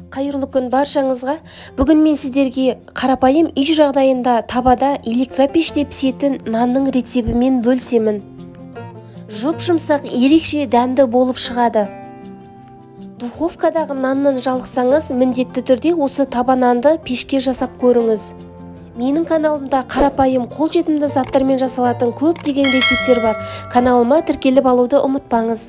Қайырлы күн баршаңызға. Бүгін мен сіздерге қарапайым үй жағдайында табада электропеште пісетін нанның рецебімен бөлсемін. Жұп-жұмсақ ерекше дәмді болып шығады. Духовкадағы наннан жалықсаңыз, міндетті түрде осы таба нанды пешке жасап көріңіз. Менің каналымда қарапайым қолжетімді заттармен жасалатын көптеген рецептер бар. Каналыма тіркеліп алуды ұмытпаңыз.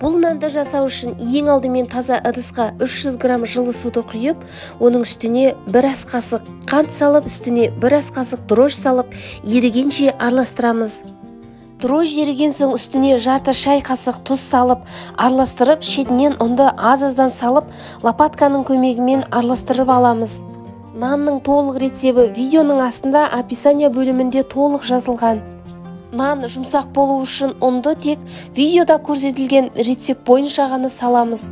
Бұл нанды жасау үшін ең алдымен таза ыдысқа 300 грамм жылы суды құйып, оның үстіне 1 ас қасық қант салып, үстіне 1 ас қасық дрожь салып, ерігенше араластырамыз. Дрожь еріген соң үстіне жарты шай қасық тұз салып, араластырып, шетінен ұнды аз-аздан салып, лопатканың көмегімен араластырып аламыз. Нанның толық рецебі видеоның астында описание бөлімінде толық жазылған. Нан жұмсақ болу үшін ұнды тек видеода көрсетілген рецепт бойынша ғана саламыз.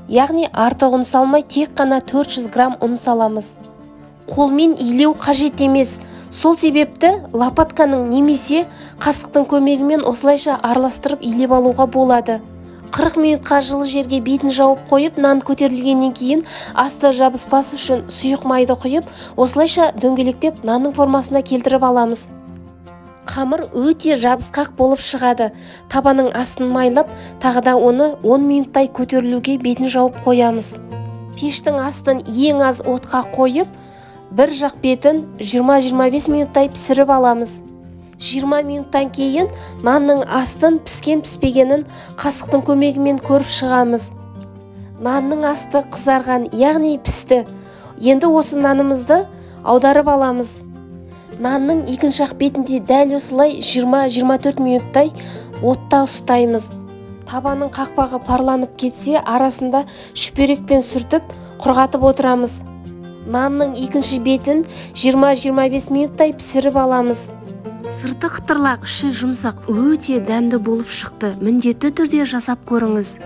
Яғни артық ұн салмай тек қана 400 грамм ұн саламыз. Қолмен илеу қажет емес. Сол себепті лопатканың немесе қасықтың көмегімен осылайша араластырып илеп алуға болады. 40 минутқа жылы жерге бетін жауып қойып, нан көтерілгеннен кейін асты жабыспас үшін сұйық майды құйып, осылайша дөңгелектеп нанның формасына келтіріп аламыз. Қамыр өте жабысқақ болып шығады. Табаның астын майлап, тағыда оны 10 минуттай көтерілуге бетін жауып қоямыз. Пештің астын ең аз отқа қойып, бір жақ бетін 20-25 минуттай пісіріп аламыз. 20 минуттан кейін нанның астын піскен-піспегенін қасықтың көмегімен көріп шығамыз. Нанның асты қызарған, яғни пісті. Енді осы нанымызды аударып аламыз. Нанның екінші жақ бетінде дәл осылай 20-24 минуттай отта ұстаймыз. Табаның қақпағы парланып кетсе, арасында шүперекпен сүртіп, құрғатып отырамыз. Нанның екінші бетін 20-25 минуттай пісіріп аламыз. Сырты қытырлақ, іші жұмсақ, өте дәмді болып шықты. Міндетті түрде жасап көріңіз.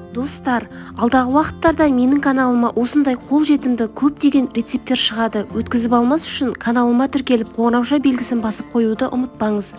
Достар, алдағы уақыттарда менің каналыма осындай қолжетімді көптеген рецепттер шығады. Өткізіп алмас үшін каналыма тіркеліп қоңырауша белгісін басып қоюды ұмытпаңыз.